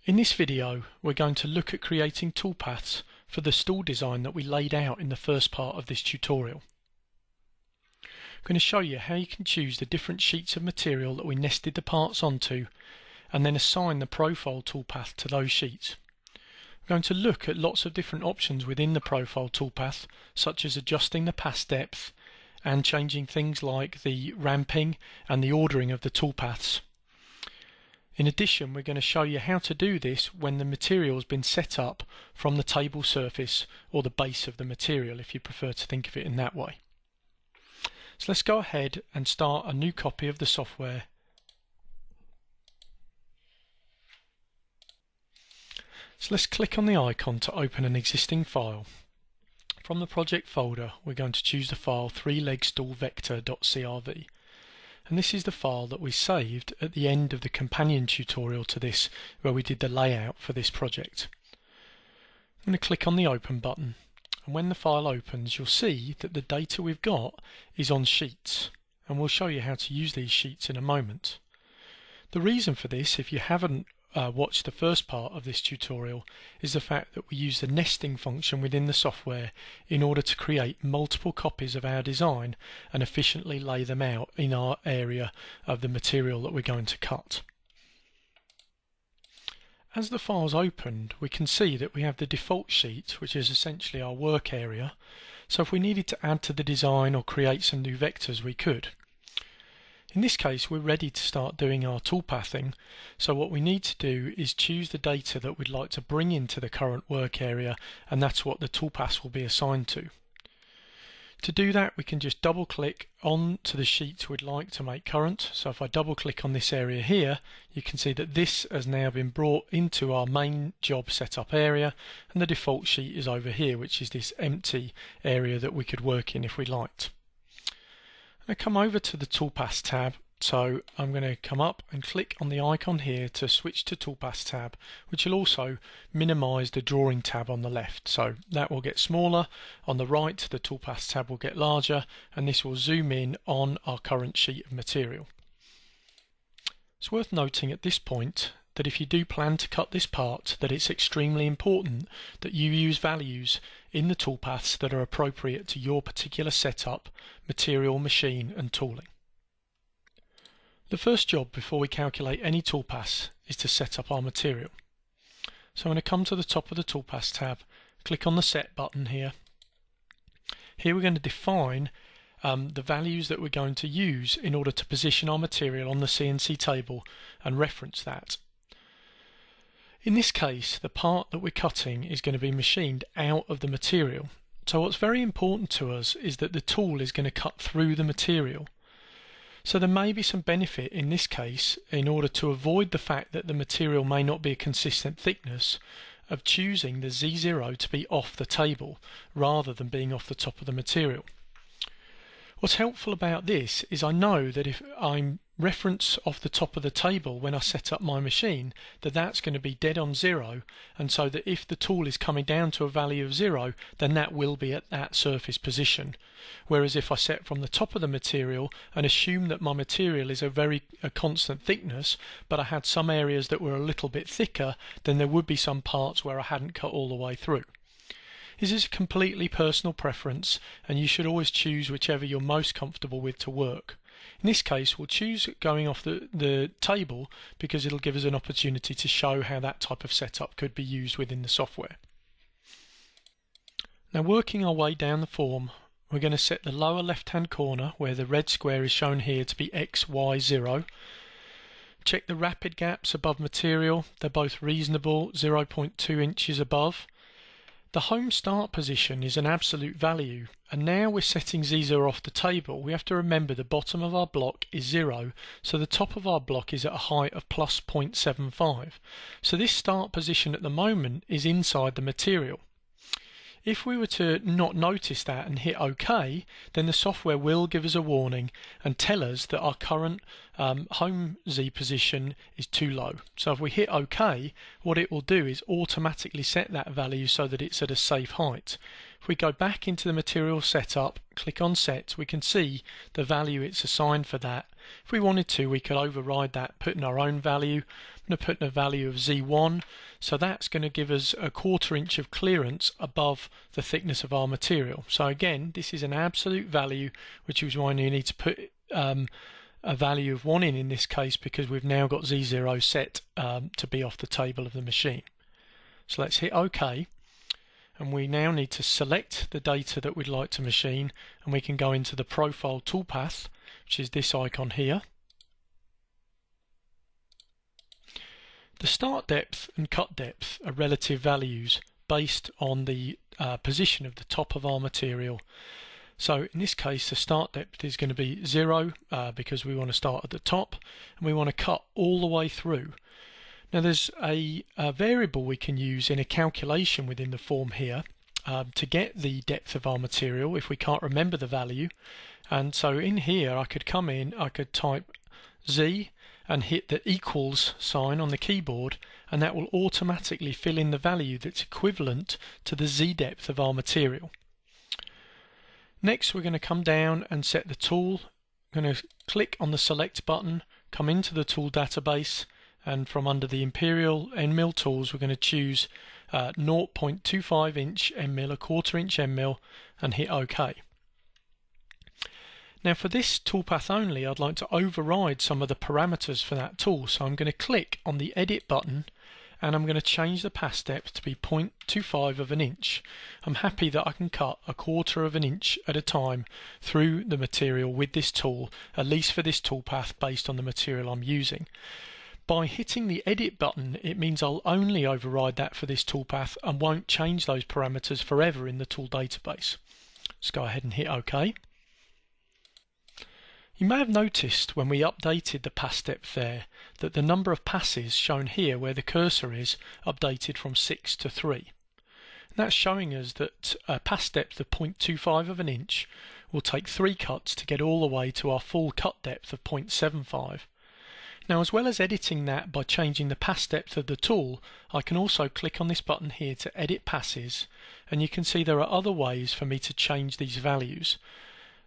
In this video, we're going to look at creating toolpaths for the stool design that we laid out in the first part of this tutorial. I'm going to show you how you can choose the different sheets of material that we nested the parts onto and then assign the profile toolpath to those sheets. We're going to look at lots of different options within the profile toolpath, such as adjusting the pass depth and changing things like the ramping and the ordering of the toolpaths. In addition, we're going to show you how to do this when the material has been set up from the table surface or the base of the material, if you prefer to think of it in that way. So let's go ahead and start a new copy of the software. So let's click on the icon to open an existing file. From the project folder, we're going to choose the file 3legstoolvector.crv. And this is the file that we saved at the end of the companion tutorial to this, where we did the layout for this project. I'm going to click on the open button, and when the file opens you'll see that the data we've got is on sheets, and we'll show you how to use these sheets in a moment. The reason for this, if you haven't watched the first part of this tutorial, is the fact that we use the nesting function within the software in order to create multiple copies of our design and efficiently lay them out in our area of the material that we're going to cut. As the file's opened, we can see that we have the default sheet, which is essentially our work area, so if we needed to add to the design or create some new vectors, we could. In this case, we're ready to start doing our toolpathing, so what we need to do is choose the data that we'd like to bring into the current work area, and that's what the toolpaths will be assigned to. To do that, we can just double click on to the sheet we'd like to make current. So if I double click on this area here, you can see that this has now been brought into our main job setup area, and the default sheet is over here, which is this empty area that we could work in if we liked. I come over to the Toolpaths tab, so I'm going to come up and click on the icon here to switch to Toolpaths tab, which will also minimize the Drawing tab on the left. So that will get smaller. On the right, the Toolpaths tab will get larger, and this will zoom in on our current sheet of material. It's worth noting at this point that if you do plan to cut this part, that it's extremely important that you use values in the toolpaths that are appropriate to your particular setup, material, machine and tooling. The first job before we calculate any toolpaths is to set up our material. So I'm going to come to the top of the Toolpaths tab, click on the Set button here. Here we're going to define the values that we're going to use in order to position our material on the CNC table and reference that. In this case, the part that we're cutting is going to be machined out of the material. So what's very important to us is that the tool is going to cut through the material. So there may be some benefit in this case, in order to avoid the fact that the material may not be a consistent thickness, of choosing the Z0 to be off the table rather than being off the top of the material. What's helpful about this is I know that if I'm reference off the top of the table when I set up my machine, that's going to be dead on 0, and so that if the tool is coming down to a value of 0, then that will be at that surface position. Whereas if I set from the top of the material and assume that my material is a constant thickness, but I had some areas that were a little bit thicker, then there would be some parts where I hadn't cut all the way through. This is a completely personal preference, and you should always choose whichever you're most comfortable with to work. In this case, we'll choose going off the table because it'll give us an opportunity to show how that type of setup could be used within the software. Now, working our way down the form, we're going to set the lower left-hand corner, where the red square is shown here, to be X, Y, 0. Check the rapid gaps above material. They're both reasonable, 0.2 inches above. The home start position is an absolute value, and now we're setting Z0 off the table. We have to remember the bottom of our block is 0, so the top of our block is at a height of plus 0.75. So this start position at the moment is inside the material. If we were to not notice that and hit OK, then the software will give us a warning and tell us that our current home Z position is too low. So if we hit OK, what it will do is automatically set that value so that it's at a safe height. If we go back into the material setup, click on Set, we can see the value it's assigned for that, If we wanted to, we could override that, put in our own value. I'm going to put in a value of Z1, so that's going to give us a 1/4 inch of clearance above the thickness of our material. So again, this is an absolute value, which is why you need to put a value of 1 in this case, because we've now got Z0 set to be off the table of the machine. So let's hit OK, and we now need to select the data that we'd like to machine, and we can go into the profile toolpath, which is this icon here. The start depth and cut depth are relative values based on the position of the top of our material. So in this case, the start depth is going to be 0 because we want to start at the top, and we want to cut all the way through. Now there's a variable we can use in a calculation within the form here to get the depth of our material if we can't remember the value. And so in here I could come in, I could type Z and hit the equals sign on the keyboard, and that will automatically fill in the value that's equivalent to the Z depth of our material. Next we're going to come down and set the tool. I'm going to click on the select button, come into the tool database, and from under the Imperial end mill tools we're going to choose 0.25 inch end mill, a 1/4 inch end mill, and hit OK. Now for this toolpath only, I'd like to override some of the parameters for that tool, so I'm going to click on the edit button and I'm going to change the pass depth to be 0.25 of an inch. I'm happy that I can cut a 1/4 of an inch at a time through the material with this tool, at least for this toolpath based on the material I'm using. By hitting the edit button, it means I'll only override that for this toolpath and won't change those parameters forever in the tool database. Let's go ahead and hit OK. You may have noticed when we updated the pass depth there that the number of passes shown here where the cursor is updated from 6 to 3. And that's showing us that a pass depth of 0.25 of an inch will take 3 cuts to get all the way to our full cut depth of 0.75. Now, as well as editing that by changing the pass depth of the tool, I can also click on this button here to edit passes, and you can see there are other ways for me to change these values.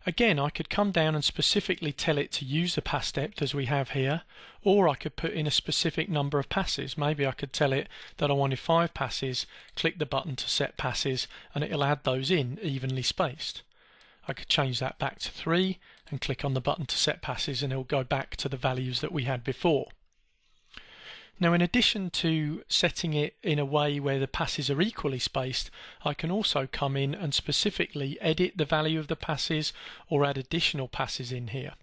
Again, I could come down and specifically tell it to use the pass depth as we have here, or I could put in a specific number of passes. Maybe I could tell it that I wanted 5 passes, click the button to set passes, and it'll add those in evenly spaced. I could change that back to 3 and click on the button to set passes, and it'll go back to the values that we had before. Now, in addition to setting it in a way where the passes are equally spaced, I can also come in and specifically edit the value of the passes or add additional passes in here.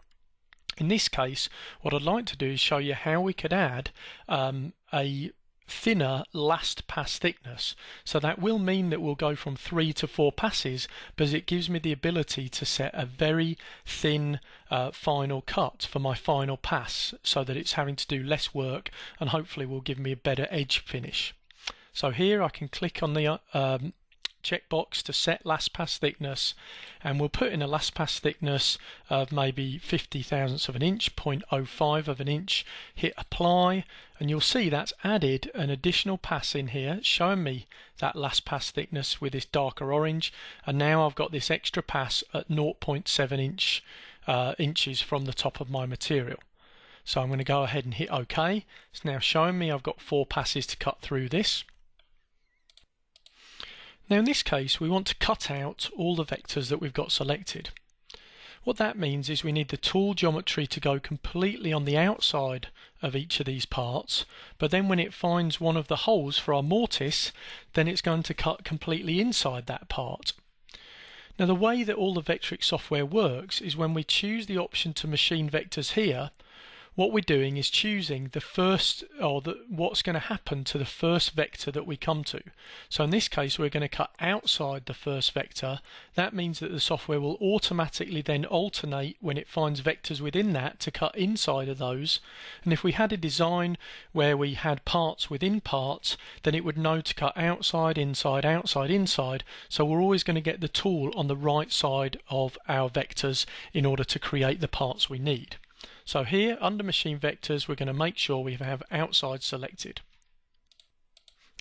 In this case, what I'd like to do is show you how we could add a thinner last pass thickness. So that will mean that we'll go from 3 to 4 passes, but it gives me the ability to set a very thin final cut for my final pass, so that it's having to do less work and hopefully will give me a better edge finish. So here I can click on the checkbox to set last pass thickness, and we'll put in a last pass thickness of maybe 50 thousandths of an inch, 0.05 of an inch, hit apply, and you'll see that's added an additional pass in here showing me that last pass thickness with this darker orange, and now I've got this extra pass at 0.7 inches from the top of my material. So I'm going to go ahead and hit OK. It's now showing me I've got 4 passes to cut through this. Now in this case we want to cut out all the vectors that we've got selected. What that means is we need the tool geometry to go completely on the outside of each of these parts, but then when it finds one of the holes for our mortise, then it's going to cut completely inside that part. Now the way that all the Vectric software works is when we choose the option to machine vectors here, what we're doing is choosing the first, or what's going to happen to the first vector that we come to. So in this case we're going to cut outside the first vector. That means that the software will automatically then alternate when it finds vectors within that to cut inside of those. And if we had a design where we had parts within parts, then it would know to cut outside, inside, outside, inside. So we're always going to get the tool on the right side of our vectors in order to create the parts we need. So here under machine vectors we're going to make sure we have outside selected.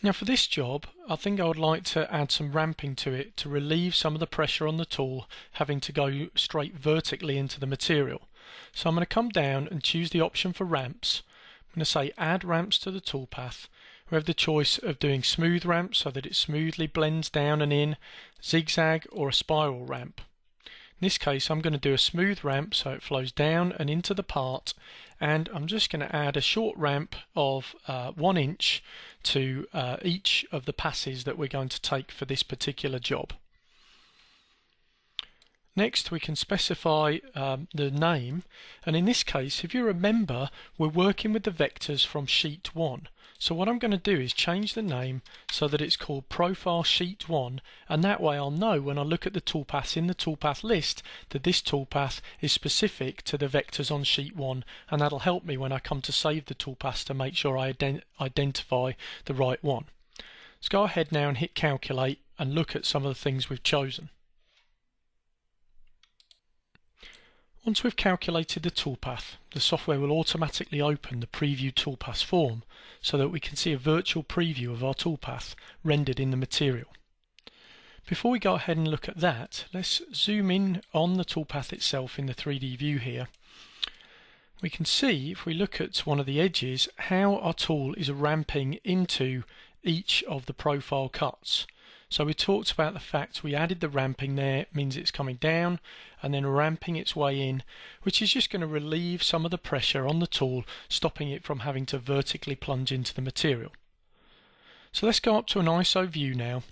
Now for this job I think I would like to add some ramping to it to relieve some of the pressure on the tool having to go straight vertically into the material. So I'm going to come down and choose the option for ramps. I'm going to say add ramps to the toolpath. We have the choice of doing smooth ramps so that it smoothly blends down and in, zigzag, or a spiral ramp. In this case I'm going to do a smooth ramp so it flows down and into the part, and I'm just going to add a short ramp of 1 inch to each of the passes that we're going to take for this particular job. Next we can specify the name, and in this case, if you remember, we're working with the vectors from sheet 1. So what I'm going to do is change the name so that it's called Profile Sheet 1, and that way I'll know when I look at the toolpaths in the toolpath list that this toolpath is specific to the vectors on sheet 1, and that'll help me when I come to save the toolpaths to make sure I identify the right one. Let's go ahead now and hit calculate and look at some of the things we've chosen. Once we've calculated the toolpath, the software will automatically open the Preview Toolpaths form so that we can see a virtual preview of our toolpath rendered in the material. Before we go ahead and look at that, let's zoom in on the toolpath itself in the 3D view here. We can see, if we look at one of the edges, how our tool is ramping into each of the profile cuts. So we talked about the fact we added the ramping there, it means it's coming down and then ramping its way in, which is just going to relieve some of the pressure on the tool, stopping it from having to vertically plunge into the material. So let's go up to an ISO view now,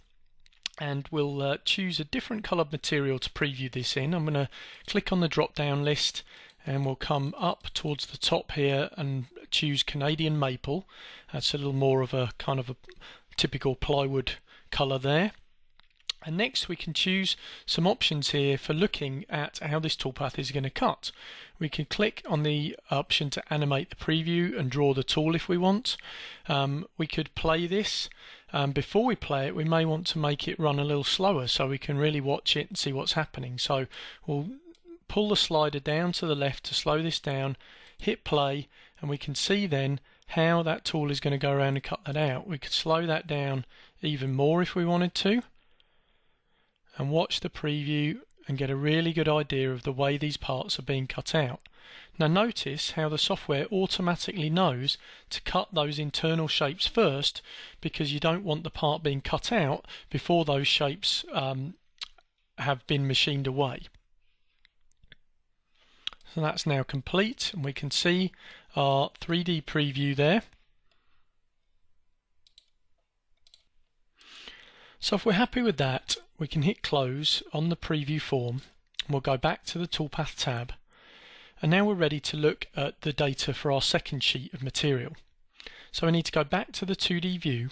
and we'll choose a different coloured material to preview this in. I'm going to click on the drop down list and we'll come up towards the top here and choose Canadian Maple. That's a little more of a kind of a typical plywood colour there. And next we can choose some options here for looking at how this toolpath is going to cut. We can click on the option to animate the preview and draw the tool if we want. We could play this. Before we play it, we may want to make it run a little slower so we can really watch it and see what's happening. So we'll pull the slider down to the left to slow this down, hit play, and we can see then how that tool is going to go around and cut that out. We could slow that down even more if we wanted to, and watch the preview and get a really good idea of the way these parts are being cut out. Now notice how the software automatically knows to cut those internal shapes first, because you don't want the part being cut out before those shapes have been machined away. So that's now complete, and we can see our 3D preview there. So if we're happy with that, we can hit close on the preview form, and we'll go back to the toolpath tab, and now we're ready to look at the data for our second sheet of material. So we need to go back to the 2D view.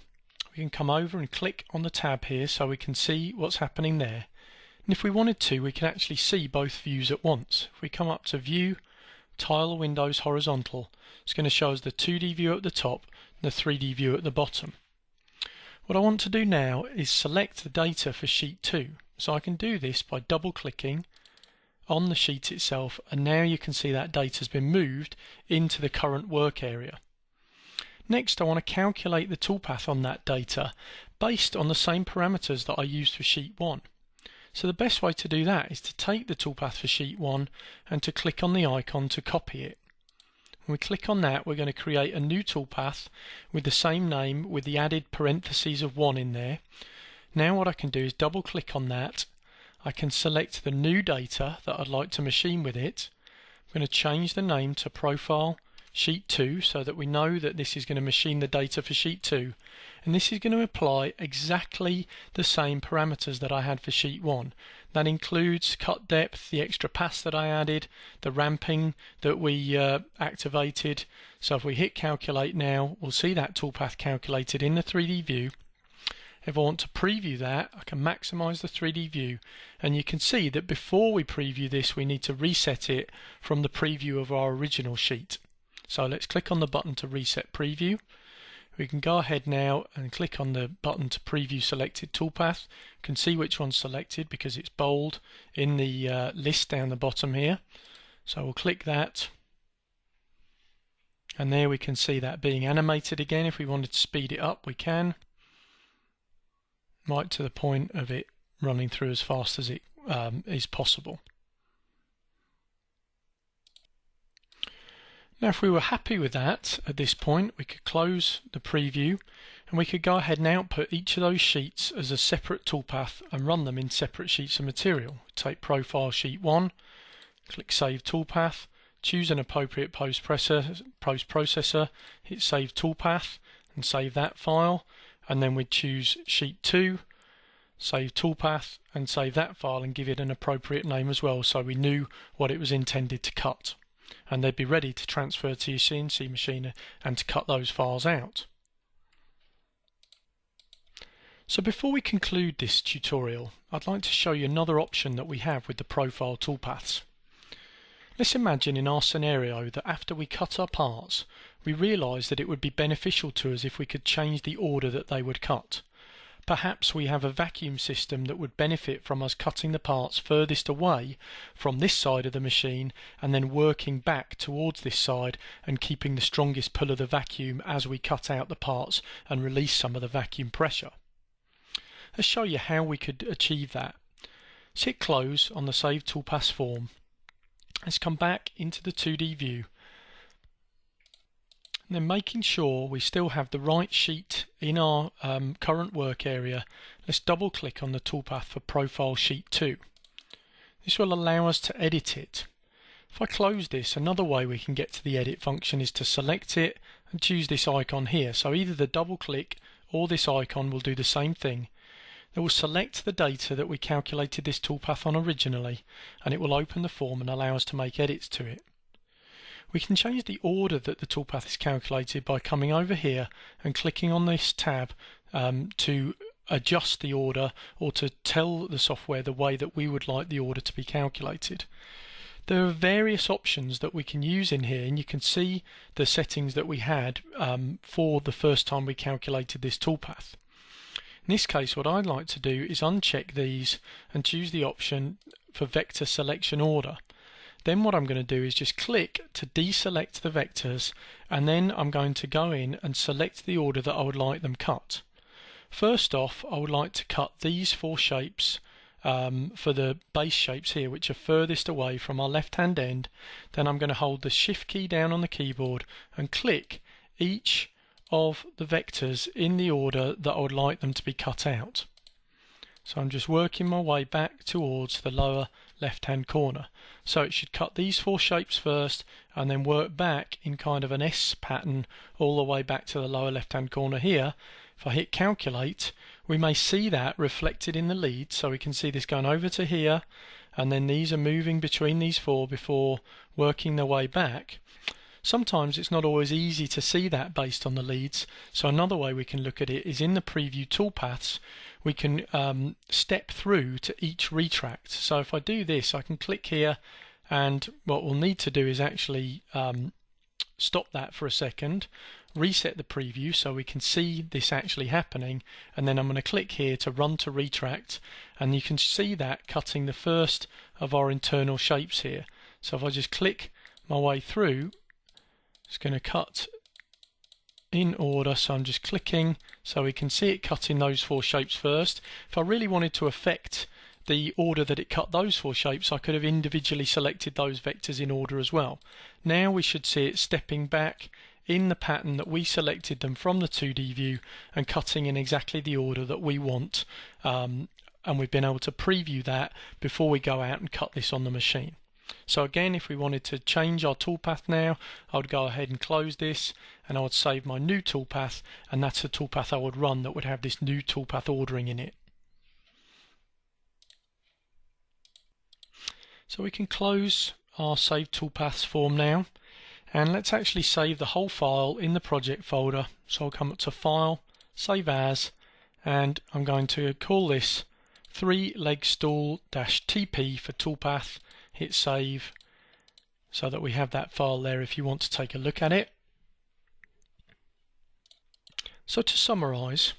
We can come over and click on the tab here so we can see what's happening there. And if we wanted to, we can actually see both views at once. If we come up to View, Tile Windows Horizontal, it's going to show us the 2D view at the top and the 3D view at the bottom. What I want to do now is select the data for sheet 2. So I can do this by double clicking on the sheet itself, and now you can see that data has been moved into the current work area. Next I want to calculate the toolpath on that data based on the same parameters that I used for sheet 1. So the best way to do that is to take the toolpath for sheet 1 and to click on the icon to copy it. When we click on that, we're going to create a new toolpath with the same name with the added parentheses of 1 in there. Now what I can do is double click on that. I can select the new data that I'd like to machine with it. I'm going to change the name to Profile Sheet 2 so that we know that this is going to machine the data for sheet 2, and this is going to apply exactly the same parameters that I had for sheet 1. That includes cut depth, the extra pass that I added, the ramping that we activated. So if we hit calculate now, we'll see that toolpath calculated in the 3D view. If I want to preview that, I can maximize the 3D view, and you can see that before we preview this we need to reset it from the preview of our original sheet. So let's click on the button to reset preview. We can go ahead now and click on the button to preview selected toolpath. You can see which one's selected because it's bold in the list down the bottom here. So we'll click that, and there we can see that being animated again. If we wanted to speed it up, we can, right to the point of it running through as fast as it is possible. Now if we were happy with that at this point, we could close the preview and we could go ahead and output each of those sheets as a separate toolpath and run them in separate sheets of material. Take Profile Sheet 1, click Save Toolpath, choose an appropriate post-processor, hit Save Toolpath and save that file, and then we'd choose Sheet 2, Save Toolpath and save that file and give it an appropriate name as well so we knew what it was intended to cut. And they'd be ready to transfer to your CNC machine and to cut those files out. So before we conclude this tutorial, I'd like to show you another option that we have with the profile toolpaths. Let's imagine in our scenario that after we cut our parts, we realise that it would be beneficial to us if we could change the order that they would cut. Perhaps we have a vacuum system that would benefit from us cutting the parts furthest away from this side of the machine and then working back towards this side and keeping the strongest pull of the vacuum as we cut out the parts and release some of the vacuum pressure. Let's show you how we could achieve that. Let's hit Close on the Save Toolpaths form. Let's come back into the 2D view. And then making sure we still have the right sheet in our current work area, let's double click on the toolpath for Profile Sheet 2. This will allow us to edit it. If I close this, another way we can get to the edit function is to select it and choose this icon here. So either the double click or this icon will do the same thing. It will select the data that we calculated this toolpath on originally, and it will open the form and allow us to make edits to it. We can change the order that the toolpath is calculated by coming over here and clicking on this tab to adjust the order or to tell the software the way that we would like the order to be calculated. There are various options that we can use in here, and you can see the settings that we had for the first time we calculated this toolpath. In this case, what I'd like to do is uncheck these and choose the option for Vector Selection Order. Then what I'm going to do is just click to deselect the vectors, and then I'm going to go in and select the order that I would like them cut. First off, I would like to cut these 4 shapes for the base shapes here, which are furthest away from our left hand end. Then I'm going to hold the Shift key down on the keyboard and click each of the vectors in the order that I would like them to be cut out. So I'm just working my way back towards the lower left hand corner. So it should cut these 4 shapes first and then work back in kind of an S pattern all the way back to the lower left hand corner here. If I hit calculate, we may see that reflected in the lead, so we can see this going over to here, and then these are moving between these 4 before working their way back. Sometimes it's not always easy to see that based on the leads, so another way we can look at it is in the preview toolpaths we can step through to each retract. So if I do this, I can click here, and what we'll need to do is actually stop that for a second, reset the preview so we can see this actually happening, and then I'm going to click here to run to retract, and you can see that cutting the first of our internal shapes here. So if I just click my way through, it's going to cut in order, so I'm just clicking so we can see it cutting those 4 shapes first. If I really wanted to affect the order that it cut those 4 shapes, I could have individually selected those vectors in order as well. Now we should see it stepping back in the pattern that we selected them from the 2D view and cutting in exactly the order that we want, and we've been able to preview that before we go out and cut this on the machine. So again, if we wanted to change our toolpath now, I would go ahead and close this, and I would save my new toolpath, and that's the toolpath I would run that would have this new toolpath ordering in it. So we can close our Save Toolpaths form now, and let's actually save the whole file in the project folder. So I'll come up to File, Save As, and I'm going to call this 3-leg stool-TP for toolpath. Hit save so that we have that file there if you want to take a look at it. So to summarize,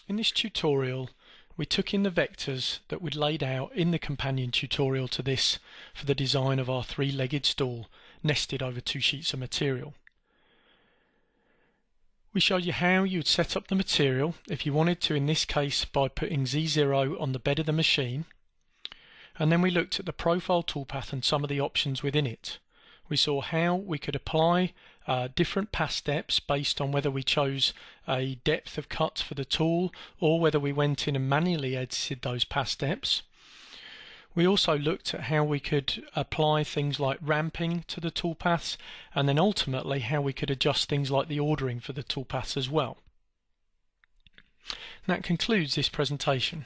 in this tutorial we took in the vectors that we'd laid out in the companion tutorial to this for the design of our 3-legged stool nested over 2 sheets of material. We showed you how you'd set up the material if you wanted to, in this case by putting Z0 on the bed of the machine. And then we looked at the profile toolpath and some of the options within it. We saw how we could apply different pass steps based on whether we chose a depth of cut for the tool or whether we went in and manually edited those pass steps. We also looked at how we could apply things like ramping to the toolpaths, and then ultimately how we could adjust things like the ordering for the toolpaths as well. And that concludes this presentation.